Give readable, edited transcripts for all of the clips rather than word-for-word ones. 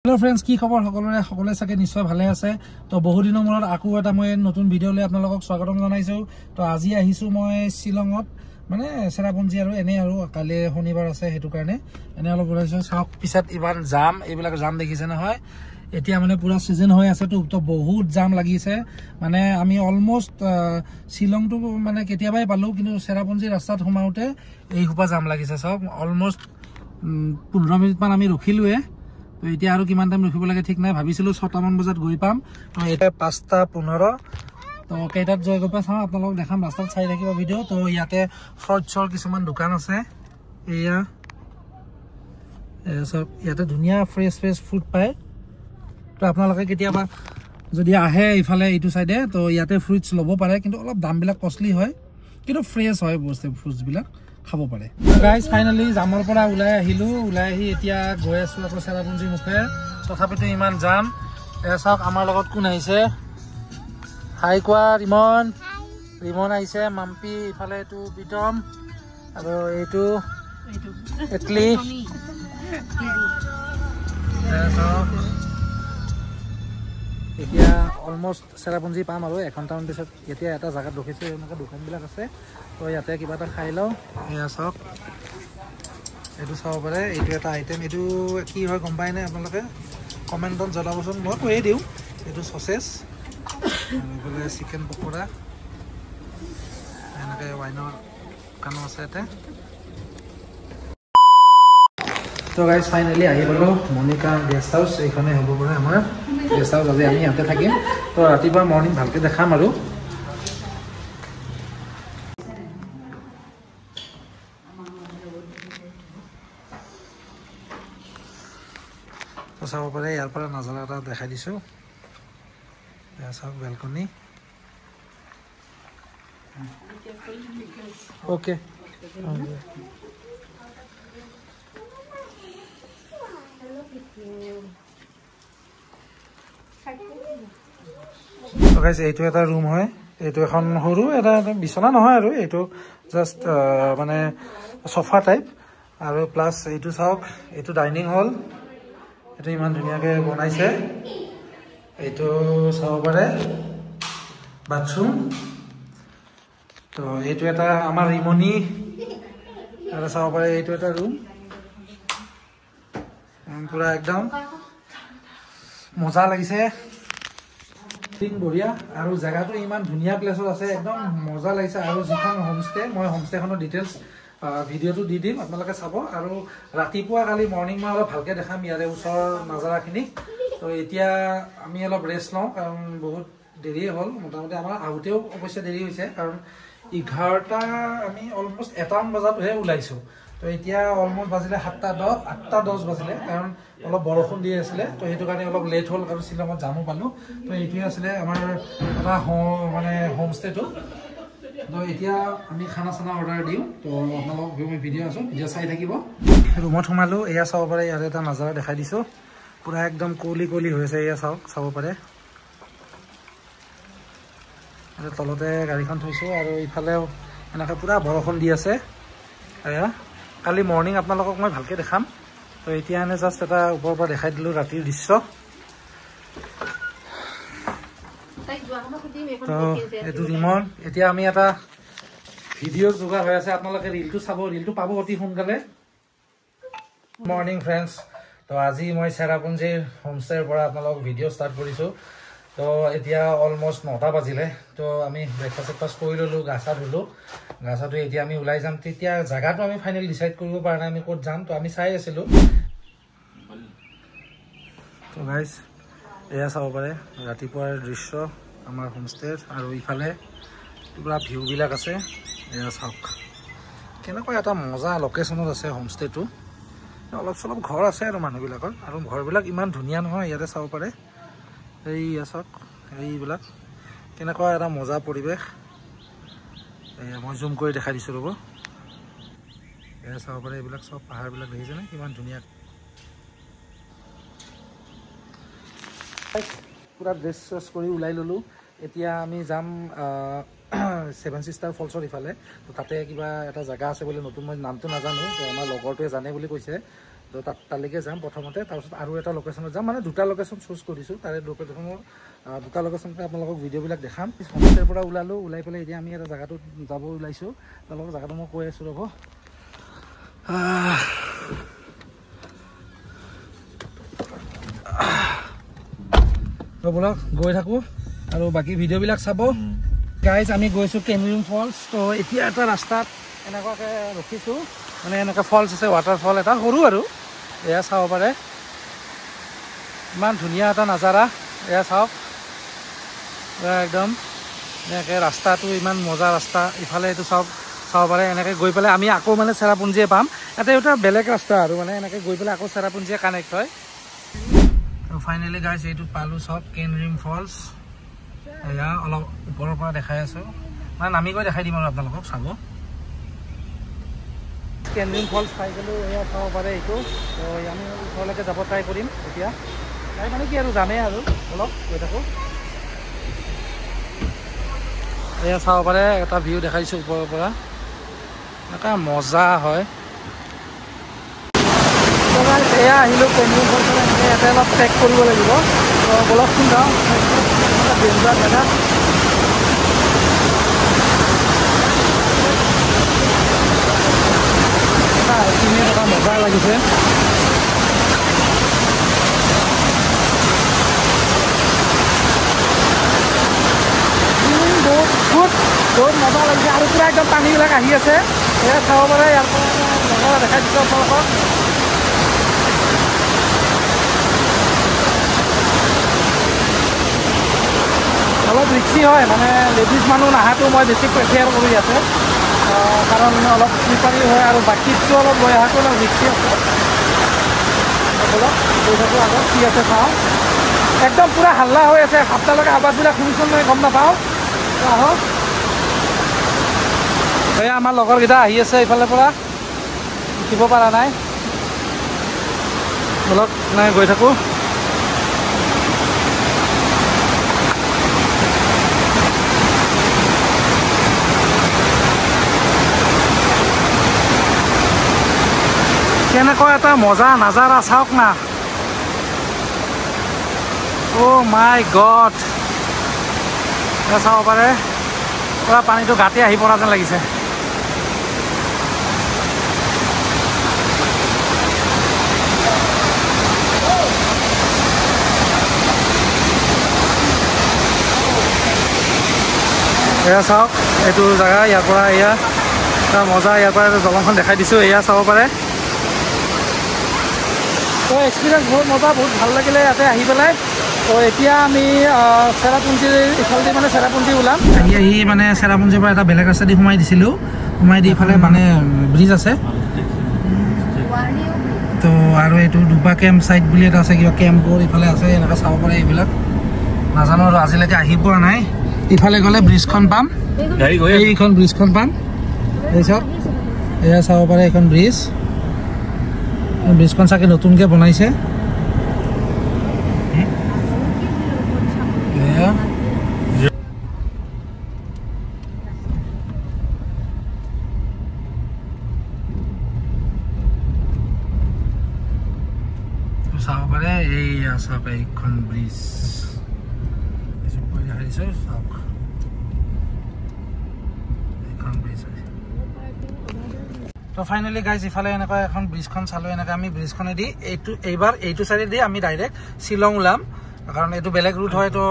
Hello friends की खबर सकलोरे सके निश्चय भाले আছে তো বহু দিনৰ মূৰত আকৌ এটা মই নতুন ভিডিও লৈ আপোনালোকক স্বাগতম জনাইছো তো আজি আহিছো মই শিলঙত মানে চেৰাপুঞ্জি আৰু এনে আৰু কালি শনিবাৰ আছে হেতু কাৰণে এনে অলপ ওলাইছো সব পিছত ইমান জাম এইবিলাক জাম দেখিছে নহয় এতিয়া মানে পুৰা সিজন হৈ আছে তো বহুত জাম লাগিছে মানে আমি অলমোস্ট শিলংটো মানে কেতিয়াবাই পালো কিন্তু চেৰাপুঞ্জি ৰাস্তাত সোমাওতে এই হুপা জাম লাগিছে সব অলমোস্ট 15 মিনিট মান আমি ৰখিলোৱে তো এতিয়া আৰু কিমান টাইম ৰখিব লাগে ঠিক নাই ভাবিছিলো 6টা মান বজাত গৈ পাম তো এটা 5:15 তো কেইটাত জয় গৈ পাম আপোনালোক দেখাম ৰাস্তাত চাই থাকিব ভিডিও তো ইয়াতে ফ্ৰুটছৰ কিছুমান দোকান আছে এয়া সব ইয়াতে ধুনিয়া ফ্ৰেছ ফ্ৰুট পায় তো আপোনালোকে কেতিয়াবা যদি আহে ইফালে এইটো সাইডে তো ইয়াতে ফ্ৰুটছ লব পাৰে কিন্তু অলপ দামবিলাক কষ্টলি হয় কিন্তু ফ্ৰেছ হয় বস্তু ফ্ৰুটছবিলাক খাব পাৰে গাইস ফাইনালি জামৰ পৰা উলাই আহি এতিয়া গৈ আছো আকৌ চেৰাপুঞ্জি মুখে তথাপিতে ইমান জাম এসক আমাৰ লগত কোন আহিছে হাই কোৱা ৰিমন আহিছে মাম্পি ইফালে এটো বিটম আৰু এইটো এটলি এতিয়া অলমোস্ট চেৰাপুঞ্জি পাম আৰু 1 ঘণ্টামান পিছত এতিয়া এটা জায়গাত ৰখিছো এনেকা দোকানবিলাক আছে তো ইয়াতে কিবা এটা খাই লও এয়া সব এটো চাও পাৰে এইটো এটা আইটেম এটো কি হয় গম পাই নাই আপোনালোকে কমেন্টত জনাবচোন মই কৈ দিও এটো সসেজ বলে চিকেন পকোড়া এনেকে ওয়াইনৰ কানো আছে এতে তো গাইস ফাইনালি আহি গলো মনিকা গেস্ট হাউস এইখানে হ'ব পাৰে আমাৰ গেস্ট হাউস আজি আমি ইয়াতে থাকিম তো ৰাতিপুৱা মৰ্নিং ভালকে দেখাম আৰু তো চাব পাৰে ইয়াৰ পৰা নজাৰা এটা দেখাই দিছো এয়া সব বেলকনি ওকে তো গাইস এইটো এটা রুম হয় এইটো এখন সৰু এটা বিছনা নহয় আৰু এইটো জাস্ট মানে সোফা টাইপ আৰু প্লাস এইটো সব এইটো ডাইনিং হল এইটো ইমান ধুনিয়াকে বনাইছে এইটো চাব পাৰে বাথৰুম তো এইটো এটা আমাৰ ৰিমনি আৰু চাব পাৰে এইটো এটা ৰুম পুৰা একদম মজা লাগিছে তিন বঢ়িয়া আৰু জায়গাটো ইমান ধুনিয়া প্লেছত আছে একদম মজা লাগিছে আৰু যিখন হোমষ্টে মই হোমষ্টেখনৰ ডিটেইলছ ভিডিওটো দি দিম আপোনালোকে চাব আৰু ৰাতিপুৱা কালি মৰ্নিং মই অলপ ভালকে দেখাম ইয়াৰে ওচৰ নজাৰাখিনি তো এতিয়া আমি অলপ ৰেষ্ট লওঁ কাৰণ বহুত দেৰি হ'ল মোটামুটি আমাৰ আহোতেও অৱশ্যে দেৰি হৈছে কাৰণ 11টা আমি অলমোস্ট 1টা বজাতহে ওলাইছো তো এতিয়া অলমোস্ট বাজিলে 8:10 বাজিলে কাৰণ অলপ বৰষুণ দি আছিল তো হেতু কাৰণে অলপ লেট হ'ল আৰু শিলঙত জামো পালো তো এইটোই আছিল আমাৰ এটা মানে হোমষ্টেটো তো এতিয়া আমি খানা অৰ্ডাৰ দিও তো আপোনালোক ভিডিও চাই থাকিব ৰুমত সোমালো এয়া চাব পাৰে ইয়াত এটা নজাৰা দেখাই দিছো পুৰা একদম কোলি হৈ আছে এয়া চাব পাৰে আৰু তলতে গাড়ীখন থৈছো আৰু ইফালেও এনেকা পুৰা বৰষুণ দি আছে এয়া কালি মৰ্নিং আপোনালোকক মই ভালকে দেখাম তো এতিয়া এনে জাস্ট এটা ওপৰৰ পৰা দেখাই দিলো ৰাতিৰ দৃশ্য তো এটো ৰিমন এতিয়া আমি এটা ভিডিও যোগা হৈ আছে আপোনালোকে ৰিলটো চাব ৰিলটো পাব অতি সোনকালে মৰ্নিং ফ্ৰেন্ডছ তো আজি মই চেৰাপুঞ্জিৰ হোমষ্টেৰ পৰা আপোনালোকক ভিডিও ষ্টাৰ্ট কৰিছো তো এতিয়া অলমোস্ট 9টা বাজিলে তো আমি ব্ৰেকফাষ্ট কৰি ললো গাছা ধুলো গাছাটো এতিয়া আমি ওলাই যাম তেতিয়া জায়গাটো আমি ফাইনাল ডিসাইড কৰিব পৰা নাই আমি ক'ত যাম তো আমি চাই আছিলো তো গাইস এয়া চাব পাৰে ৰাতিপুৱাৰ দৃশ্য আমাৰ হোমষ্টেৰ আৰু ইফালে পুৰা ভিউ বিলাক আছে এয়া চাওক কেনেকৈ এটা মজা লোকেশনত আছে হোমষ্টেটো অলপ চলপ ঘৰ আছে আৰু মানুহবিলাকৰ আৰু ঘৰবিলাক ইমান ধুনিয়া নহয় ইয়াতে চাব পাৰে এই চাওক এইবিলাক কেনেকুৱা এটা মজা পৰিৱেশ মই জুম কৰি দেখাই দিছো ৰব এয়া চাব পাৰে এইবিলাক সব পাহাৰবিলাক দেখিছে নে কিমান ধুনিয়া পুৰা ড্ৰেছ কৰি ওলাই ললো এতিয়া আমি যাম 7 সিস্টাৰ ফলছৰ ইফালে তো তাতে কিবা এটা জায়গা আছে বুলি নতুন মই নামটো নাজানো তো আমাৰ লগৰটোৱে জানে বুলি কৈছে তো তালৈকে যাম প্ৰথমতে, তাৰপিছত আৰু এটা লোকেশ্যনত যাম, মানে দুটা লোকেশ্যন চুজ কৰিছোঁ, তাৰে লোকেশ্যনৰ দুটা লোকেশ্যনতে আপোনালোকক ভিডিঅ'বিলাক দেখাম। হোমষ্টেৰ পৰা ওলাই পেলাই এতিয়া আমি এটা জেগাটোত যাব ওলাইছোঁ, তেওঁলোকৰ জেগাটো মই কৈ আছোঁ ৰ'ব। ব'লক গৈ থাকোঁ আৰু বাকী ভিডিঅ'বিলাক চাব। গাইজ আমি গৈছোঁ কেমৰিং ফলছ। তো এতিয়া এটা ৰাস্তাত এনেকুৱাকৈ ৰখিছোঁ, মানে এনেকুৱা ফলছ আছে, ৱাটাৰফল এটা সৰু আৰু এয়া চাব পাৰে, ইমান ধুনীয়া এটা নাজাৰা। এয়া চাওক একদম এনেকৈ ৰাস্তাটো ইমান মজা ৰাস্তা, ইফালে এইটো চাব পাৰে। এনেকৈ গৈ পেলাই আমি আকৌ মানে চেৰাপুঞ্জীয়ে পাম, এটা বেলেগ ৰাস্তা আৰু মানে এনেকৈ গৈ পেলাই আকৌ চেৰাপুঞ্জীয়ে কানেক্ট হয়। ফাইনেলি গাইজ এইটো পালোঁ চব কেনৰিম ফলছ। এয়া অলপ ওপৰৰ পৰা দেখাই আছোঁ, মানে নামি গৈ দেখাই দিম আৰু আপোনালোকক চাব। কেনৰিম ফলছ পাই গ'লোঁ, এয়া চাব পাৰে এইটো। তো আমি ওচৰলৈকে যাব ট্ৰাই কৰিম এতিয়া, ট্ৰাই মানে কি আৰু যামেই আৰু অলপ গৈ থাকোঁ। এয়া চাব পাৰে এটা ভিউ দেখাইছোঁ ওপৰৰ পৰা, এনেকুৱা মজা হয়। এয়া আহিলোঁ কেনৰিম ফলছ, ইয়াতে অলপ ট্ৰেক কৰিব লাগিব। তো বলকচোন যাওঁ, ডেঞ্জাৰ জেগা। এটা মজা লাগিছে। বহুত মজা লাগিছে আৰু পুৰা একদম পানীবিলাক আহি আছে, এয়া চাব পাৰে। ইয়াৰ পৰা দেখাই দিছোঁ আপোনালোকক। অলপ ৰিক্সি হয়, মানে লেডিজ মানুহ নাহাটো মই বেছি প্ৰিফেয়াৰ কৰোঁ ইয়াতে, কাৰণ অলপ স্লিপাৰী হয় আৰু বাকীটো অলপ লৈ অহাটো অলপ ৰিক্সি আছে। অলপ গৈ থাকোঁ আগত কি আছে চাওঁ। একদম পুৰা হাল্লা হৈ আছে, আপোনালোকে আৱাজবিলাক শুনিছোঁ মই গম নাপাওঁ। আহক, এয়া আমাৰ লগৰকেইটা আহি আছে ইফালৰ পৰা, উঠিব পৰা নাই। অলপ নাই গৈ থাকোঁ। কেনেকুৱা এটা মজা নাজাৰা চাওক না। অ' মাই গড, চাব পাৰে পুৰা পানীটো গাতে আহি পৰা যেন লাগিছে। এয়া চাওক এইটো জেগা, ইয়াৰ পৰা এয়া এটা মজা, ইয়াৰ পৰা দলংখন দেখাই দিছোঁ, এয়া চাব পাৰে। তো এক্সপিৰিয়েঞ্চ বহুত মজা, বহুত ভাল লাগিলে ইয়াতে আহি পেলাই। তো এতিয়া আমি চেৰাপুঞ্জীৰ ইফালেদি মানে চেৰাপুঞ্জী ওলাম। আহি মানে চেৰাপুঞ্জীৰ পৰা এটা বেলেগ ৰাস্তা দি সোমাই দিছিলোঁ, সোমাই দি ইফালে মানে ব্ৰিজ আছে। তো আৰু এইটো দুপা কেম্প চাইট বুলি এটা আছে, কিবা কেম্পবোৰ ইফালে আছে, এনেকৈ চাব পাৰে। এইবিলাক নাজানো আৰু আজিলৈকে আহি পোৱা নাই। ইফালে গ'লে ব্ৰিজখন পাম, এইখন ব্ৰিজখন পাম। এই চাওক, এয়া চাব পাৰে এইখন ব্ৰিজ। ব্ৰিজখন চাগে নতুনকৈ বনাইছে। চাব পাৰে এই চাওক এইখন ব্ৰিজ। তো ফাইনেলি গাইজ ইফালে এনেকুৱা এখন ব্ৰিজখন চালোঁ। এনেকৈ আমি ব্ৰিজখনেদি এইবাৰ এইটো চাইডেদি আমি ডাইৰেক্ট শ্বিলং ওলাম, কাৰণ এইটো বেলেগ ৰুট হয়। তো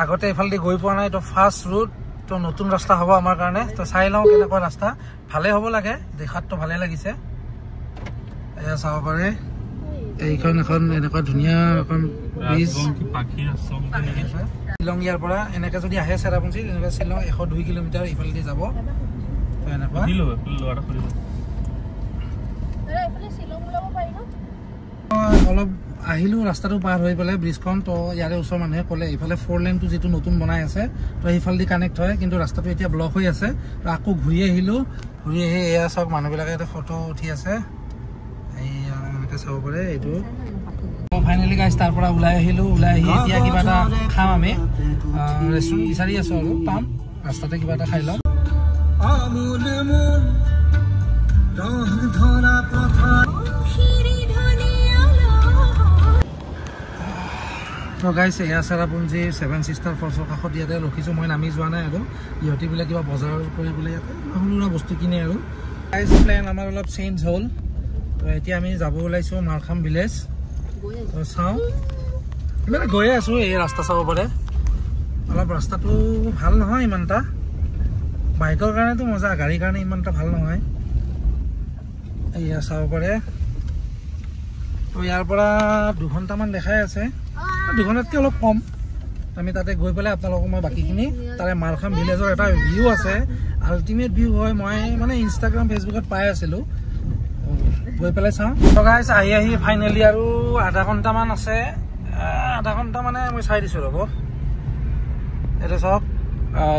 আগতে এইফালেদি গৈ পোৱা নাই, তো ফাৰ্ষ্ট ৰুট, তো নতুন ৰাস্তা হ'ব আমাৰ কাৰণে। তো চাই লওঁ কেনেকুৱা ৰাস্তা, ভালে হ'ব লাগে, দেখাততো ভালে লাগিছে। এয়া চাব পাৰে এইখন এখন এনেকুৱা ধুনীয়া এখন ব্ৰিজ। শ্বিলং ইয়াৰ পৰা এনেকৈ যদি আহে চেৰাপুঞ্জী, এনেকৈ শ্বিলং 102 কিলোমিটাৰ ইফালেদি যাব। অলপ আহিলোঁ ৰাস্তাটো পাৰ হৈ পেলাই ব্ৰিজখন। তো ইয়াৰে ওচৰৰ মানুহে ক'লে ইফালে 4 লেনটো যিটো নতুন বনাই আছে, তো সেইফালেদি কানেক্ট হয়, কিন্তু ৰাস্তাটো এতিয়া ব্লক হৈ আছে। তো আকৌ ঘূৰি আহিলোঁ, ঘূৰি আহি এয়া চাওক মানুহবিলাকে এটা ফটো উঠি আছে, এইয়া এনেকৈ চাব পাৰে এইটো। ফাইনেলি গাইজ তাৰ পৰা ওলাই আহিলোঁ, ওলাই আহি এতিয়া কিবা এটা খাম। আমি ৰেষ্টুৰেণ্ট বিচাৰি আছোঁ আৰু পাম, ৰাস্তাতে কিবা এটা খাই ল'ম। তো গাইছে এয়া চেৰাপুঞ্জী 7 সিষ্টাৰ ফলছৰ কাষত ইয়াতে ৰখিছোঁ মই নামি যোৱা নাই আৰু ইহঁতি বোলে কিবা বজাৰ কৰিবলৈ ইয়াতে সৰু বস্তু কিনে আৰু গাইজ প্লেন আমাৰ অলপ চেঞ্জ হ'ল তো এতিয়া আমি যাব ওলাইছোঁ মাৰখাম ভিলেজ তো চাওঁ মানে গৈয়ে আছোঁ এই ৰাস্তা চাব পাৰে অলপ ৰাস্তাটো ভাল নহয় ইমান এটা বাইকৰ কাৰণেতো মজা গাড়ীৰ কাৰণে ইমান এটা ভাল নহয় এয়া চাব পাৰে তো ইয়াৰ পৰা 2 ঘণ্টামান দেখাই আছে 2 ঘণ্টাতকৈ অলপ কম আমি তাতে গৈ পেলাই আপোনালোকক মই বাকীখিনি তাৰে মাৰখাম ভিলেজৰ এটা ভিউ আছে আল্টিমেট ভিউ হয় মই মানে ইনষ্টাগ্ৰাম ফেচবুকত পাই আছিলোঁ গৈ পেলাই চাওঁ তো গাইজ আহি ফাইনেলি আৰু আধা ঘণ্টামান আছে আধা ঘণ্টা মানে মই চাই দিছোঁ ৰ'ব এইটো চাওক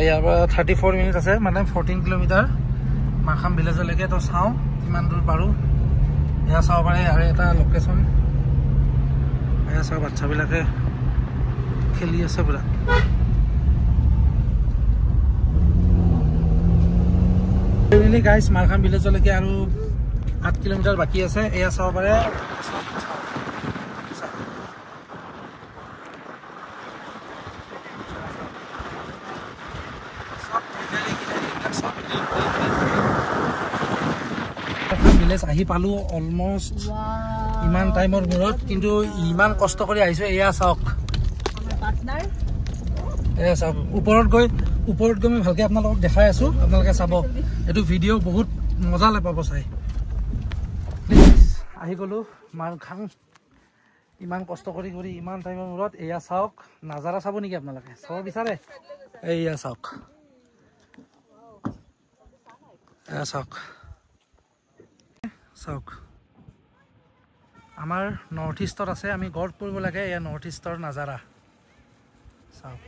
ইয়াৰ পৰা 34 মিনিট আছে মানে 14 কিলোমিটাৰ মাৰখাম ভিলেজলৈকে তো চাওঁ কিমান দূৰ পাৰোঁ এয়া চাব পাৰে আৰু এটা লোকেশ্যন এয়া চাওক বাচ্চাবিলাকে খেলি আছে পুৰা গাইজ মাৰখাম ভিলেজলৈকে আৰু 8 কিলোমিটাৰ বাকী আছে এয়া চাব পাৰে ভিলেজ আহি পালো অলমষ্ট ইমান টাইমৰ মূৰত কিন্তু ইমান কষ্ট কৰি আহিছো এয়া চাওক এয়া চাওক ওপৰত গৈ মই ভালকে আপোনালোকক দেখাই আছো আপোনালোকে চাব এইটো ভিডিঅ' বহুত মজা পাব চাই আহি গ'লো মাৰখাম ইমান কষ্ট কৰি ইমান টাইমৰ মূৰত এয়া চাওক নাজাৰা চাব নেকি আপোনালোকে চাব বিচাৰে এয়া চাওক এয়া চাওক চাওক আমাৰ নৰ্থ ইষ্টত আছে আমি গড় পৰিব লাগে এয়া নৰ্থ ইষ্টৰ নাজাৰা চাওক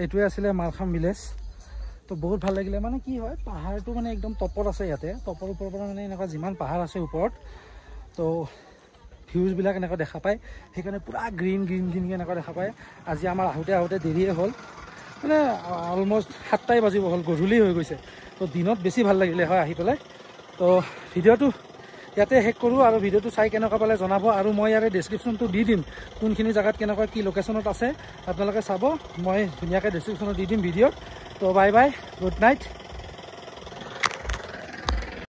এইটোৱে আছিলে মাৰখাম ভিলেজ তো বহুত ভাল লাগিলে মানে কি হয় পাহাৰটো মানে একদম টপত আছে ইয়াতে টপৰ ওপৰৰ পৰা মানে এনেকুৱা যিমান পাহাৰ আছে ওপৰত তো ভিউজবিলাক এনেকুৱা দেখা পায় সেইকাৰণে পূৰা গ্ৰীণকৈ এনেকুৱা দেখা পায় আজি আমাৰ আহোঁতে দেৰিয়ে হ'ল মানে অলমষ্ট 7টাই বাজিব হ'ল গধূলি হৈ গৈছে তো দিনত বেছি ভাল লাগিলে হয় আহি পেলাই তো ভিডিঅ'টো ইয়াতে শেষ কৰোঁ আৰু ভিডিঅ'টো চাই কেনেকুৱা পালে জনাব আৰু মই ইয়াৰে ডেছক্ৰিপশ্যনটো দি দিম কোনখিনি জেগাত কেনেকুৱা কি লোকেশ্যনত আছে আপোনালোকে চাব মই ধুনীয়াকৈ ডেছক্ৰিপশ্যনত দি দিম ভিডিঅ'ত তো বাই বাই গুড নাইট